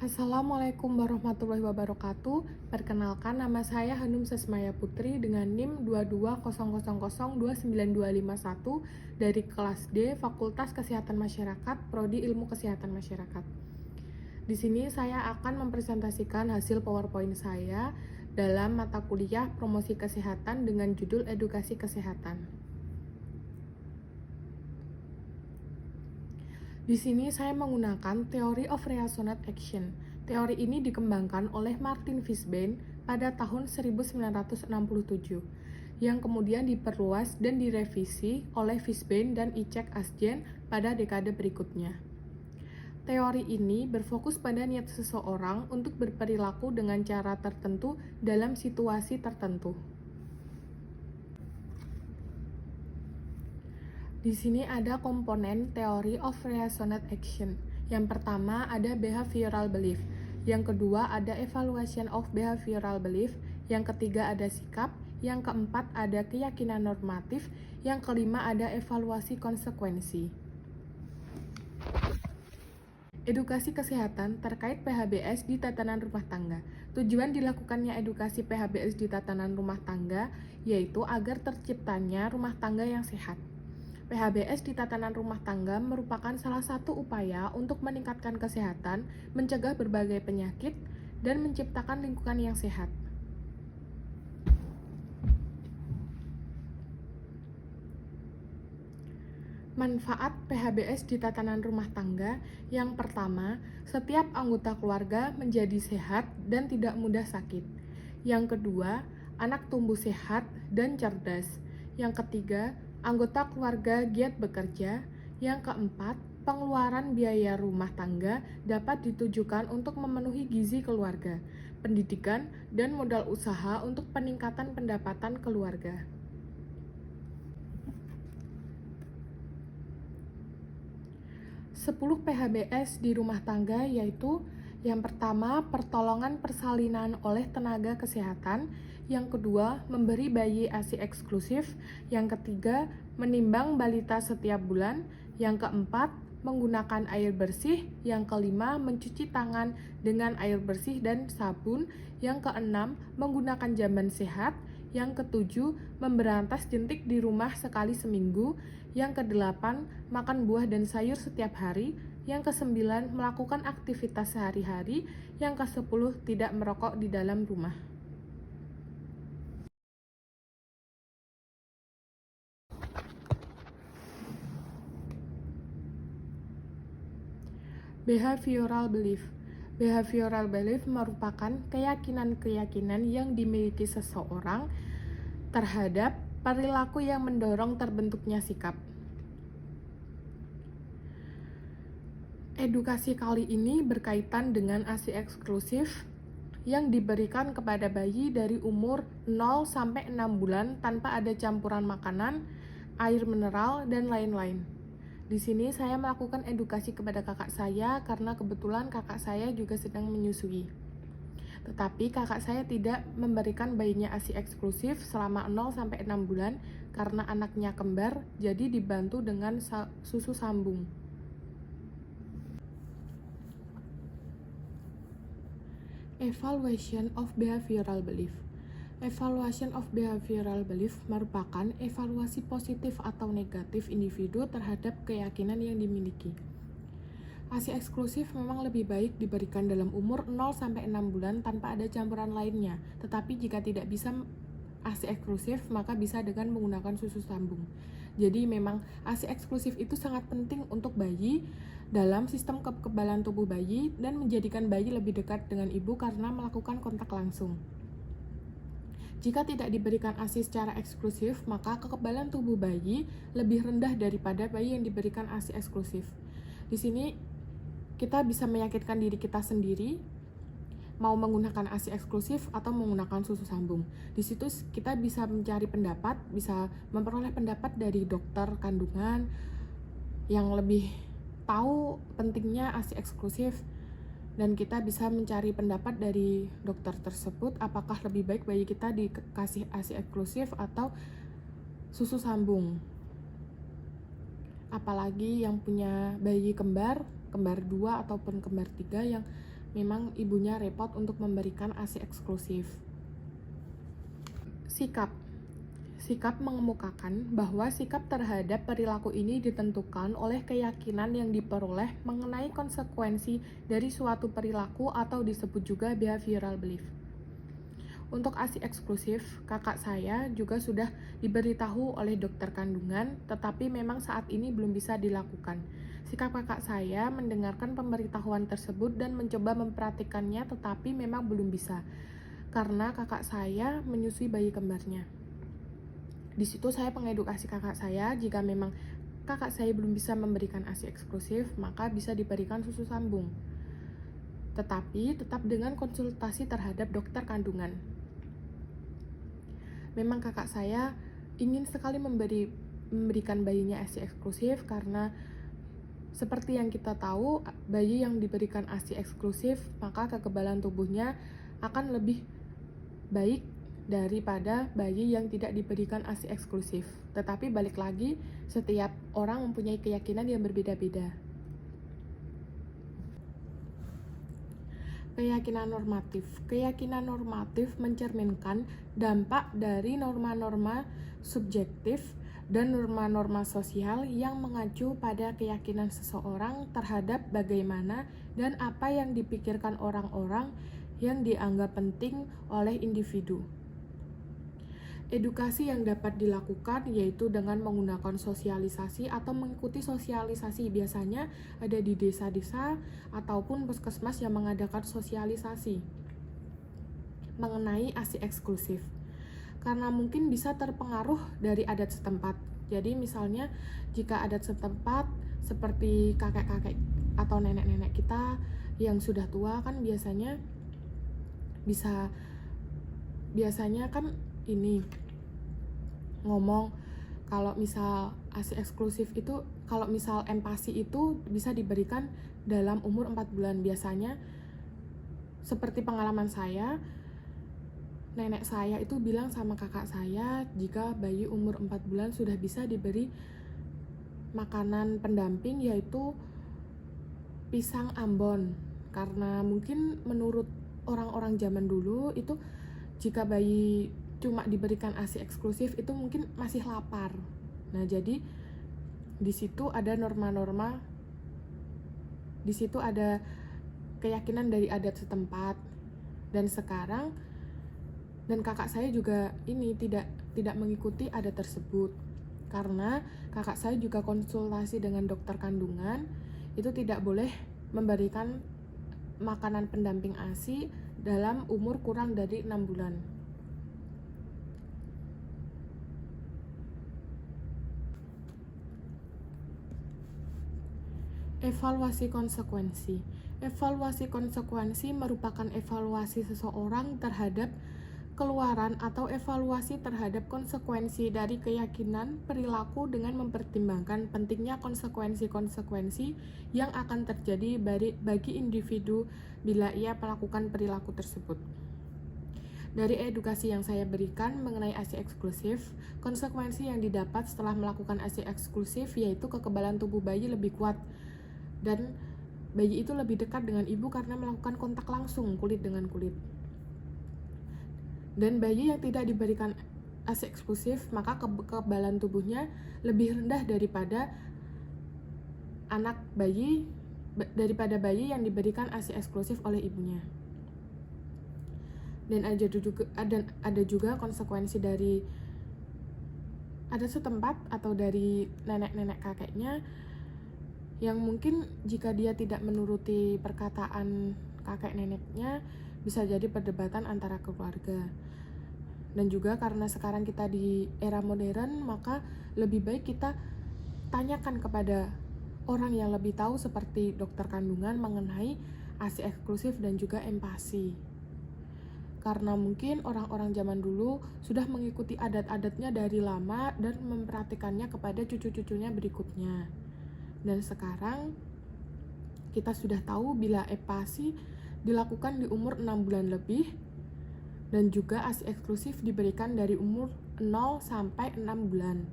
Assalamualaikum warahmatullahi wabarakatuh. Perkenalkan, nama saya Hanum Sesmaya Putri dengan NIM 2200029251 dari kelas D Fakultas Kesehatan Masyarakat, Prodi Ilmu Kesehatan Masyarakat. Di sini saya akan mempresentasikan hasil PowerPoint saya dalam mata kuliah Promosi Kesehatan dengan judul Edukasi Kesehatan. Di sini saya menggunakan Theory of Resonant Action. Teori ini dikembangkan oleh Martin Fishbein pada tahun 1967, yang kemudian diperluas dan direvisi oleh Fishbein dan Icek Asjen pada dekade berikutnya. Teori ini berfokus pada niat seseorang untuk berperilaku dengan cara tertentu dalam situasi tertentu. Di sini ada komponen Theory of Resonant Action. Yang pertama ada Behavioral Belief. Yang kedua ada Evaluation of Behavioral Belief. Yang ketiga ada sikap. Yang keempat ada keyakinan normatif. Yang kelima ada evaluasi konsekuensi. Edukasi kesehatan terkait PHBS di tatanan rumah tangga. Tujuan dilakukannya edukasi PHBS di tatanan rumah tangga yaitu agar terciptanya rumah tangga yang sehat. PHBS di tatanan rumah tangga merupakan salah satu upaya untuk meningkatkan kesehatan, mencegah berbagai penyakit, dan menciptakan lingkungan yang sehat. Manfaat PHBS di tatanan rumah tangga. Yang pertama, setiap anggota keluarga menjadi sehat dan tidak mudah sakit. Yang kedua, anak tumbuh sehat dan cerdas. Yang ketiga, anggota keluarga giat bekerja. Yang keempat, pengeluaran biaya rumah tangga dapat ditujukan untuk memenuhi gizi keluarga, pendidikan, dan modal usaha untuk peningkatan pendapatan keluarga. 10 PHBS di rumah tangga yaitu yang pertama, pertolongan persalinan oleh tenaga kesehatan. Yang kedua, memberi bayi ASI eksklusif. Yang ketiga, menimbang balita setiap bulan. Yang keempat, menggunakan air bersih. Yang kelima, mencuci tangan dengan air bersih dan sabun. Yang keenam, menggunakan jamban sehat. Yang ketujuh, memberantas jentik di rumah sekali seminggu. Yang kedelapan, makan buah dan sayur setiap hari. Yang kesembilan, melakukan aktivitas sehari-hari. Yang kesepuluh, tidak merokok di dalam rumah. Behavioral belief. Behavioral belief merupakan keyakinan-keyakinan yang dimiliki seseorang terhadap perilaku yang mendorong terbentuknya sikap. Edukasi kali ini berkaitan dengan ASI eksklusif yang diberikan kepada bayi dari umur 0 sampai 6 bulan tanpa ada campuran makanan, air mineral, dan lain-lain. Di sini saya melakukan edukasi kepada kakak saya karena kebetulan kakak saya juga sedang menyusui. Tetapi kakak saya tidak memberikan bayinya ASI eksklusif selama 0 sampai 6 bulan karena anaknya kembar, jadi dibantu dengan susu sambung. Evaluation of Behavioral Belief. Evaluation of Behavioral Belief merupakan evaluasi positif atau negatif individu terhadap keyakinan yang dimiliki. ASI eksklusif memang lebih baik diberikan dalam umur 0 sampai 6 bulan tanpa ada campuran lainnya. Tetapi jika tidak bisa ASI eksklusif, maka bisa dengan menggunakan susu sambung. Jadi memang ASI eksklusif itu sangat penting untuk bayi dalam sistem kekebalan tubuh bayi dan menjadikan bayi lebih dekat dengan ibu karena melakukan kontak langsung. Jika tidak diberikan ASI secara eksklusif, maka kekebalan tubuh bayi lebih rendah daripada bayi yang diberikan ASI eksklusif. Di sini kita bisa meyakinkan diri kita sendiri mau menggunakan ASI eksklusif atau menggunakan susu sambung. Di situ kita bisa mencari pendapat, bisa memperoleh pendapat dari dokter kandungan yang lebih tahu pentingnya ASI eksklusif, dan kita bisa mencari pendapat dari dokter tersebut apakah lebih baik bayi kita dikasih ASI eksklusif atau susu sambung. Apalagi yang punya bayi kembar 2 ataupun kembar 3 yang memang ibunya repot untuk memberikan ASI eksklusif. Sikap mengemukakan bahwa sikap terhadap perilaku ini ditentukan oleh keyakinan yang diperoleh mengenai konsekuensi dari suatu perilaku atau disebut juga behavioral belief. Untuk ASI eksklusif, kakak saya juga sudah diberitahu oleh dokter kandungan, tetapi memang saat ini belum bisa dilakukan. Sikap kakak saya mendengarkan pemberitahuan tersebut dan mencoba mempraktikkannya, tetapi memang belum bisa, karena kakak saya menyusui bayi kembarnya. Di situ saya mengedukasi kakak saya, jika memang kakak saya belum bisa memberikan ASI eksklusif, maka bisa diberikan susu sambung. Tetapi tetap dengan konsultasi terhadap dokter kandungan. Memang kakak saya ingin sekali memberikan bayinya ASI eksklusif karena seperti yang kita tahu, bayi yang diberikan ASI eksklusif maka kekebalan tubuhnya akan lebih baik daripada bayi yang tidak diberikan ASI eksklusif. Tetapi balik lagi, setiap orang mempunyai keyakinan yang berbeda-beda. Keyakinan normatif mencerminkan dampak dari norma-norma subjektif dan norma-norma sosial yang mengacu pada keyakinan seseorang terhadap bagaimana dan apa yang dipikirkan orang-orang yang dianggap penting oleh individu. Edukasi yang dapat dilakukan yaitu dengan menggunakan sosialisasi atau mengikuti sosialisasi. Biasanya ada di desa-desa ataupun puskesmas yang mengadakan sosialisasi mengenai ASI eksklusif. Karena mungkin bisa terpengaruh dari adat setempat. Jadi misalnya jika adat setempat seperti kakek-kakek atau nenek-nenek kita yang sudah tua kan biasanya kan ini ngomong kalau misal ASI eksklusif itu, kalau misal empasi itu bisa diberikan dalam umur 4 bulan. Biasanya seperti pengalaman saya, nenek saya itu bilang sama kakak saya jika bayi umur 4 bulan sudah bisa diberi makanan pendamping yaitu pisang Ambon. Karena mungkin menurut orang-orang zaman dulu itu jika bayi cuma diberikan ASI eksklusif itu mungkin masih lapar. Nah, jadi di situ ada norma-norma, di situ ada keyakinan dari adat setempat. Dan sekarang kakak saya juga ini tidak mengikuti adat tersebut. Karena kakak saya juga konsultasi dengan dokter kandungan, itu tidak boleh memberikan makanan pendamping ASI dalam umur kurang dari 6 bulan. Evaluasi konsekuensi. Evaluasi konsekuensi merupakan evaluasi seseorang terhadap keluaran atau evaluasi terhadap konsekuensi dari keyakinan perilaku dengan mempertimbangkan pentingnya konsekuensi-konsekuensi yang akan terjadi bagi individu bila ia melakukan perilaku tersebut. Dari edukasi yang saya berikan mengenai ASI eksklusif, konsekuensi yang didapat setelah melakukan ASI eksklusif yaitu kekebalan tubuh bayi lebih kuat dan bayi itu lebih dekat dengan ibu karena melakukan kontak langsung kulit dengan kulit. Dan bayi yang tidak diberikan ASI eksklusif maka kekebalan tubuhnya lebih rendah daripada bayi yang diberikan ASI eksklusif oleh ibunya. Dan ada juga konsekuensi dari adat setempat atau dari nenek-nenek kakeknya yang mungkin jika dia tidak menuruti perkataan kakek neneknya bisa jadi perdebatan antara keluarga. Dan juga karena sekarang kita di era modern, maka lebih baik kita tanyakan kepada orang yang lebih tahu seperti dokter kandungan mengenai ASI eksklusif dan juga empasi. Karena mungkin orang-orang zaman dulu sudah mengikuti adat-adatnya dari lama dan mempraktikannya kepada cucu-cucunya berikutnya. Dan sekarang kita sudah tahu bila empasi dilakukan di umur 6 bulan lebih dan juga ASI eksklusif diberikan dari umur 0 sampai 6 bulan.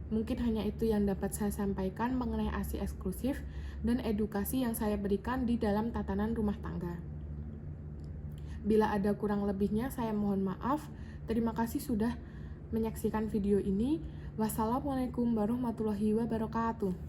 Mungkin hanya itu yang dapat saya sampaikan mengenai ASI eksklusif dan edukasi yang saya berikan di dalam tatanan rumah tangga. Bila ada kurang lebihnya, saya mohon maaf. Terima kasih sudah menyaksikan video ini. Wassalamualaikum warahmatullahi wabarakatuh.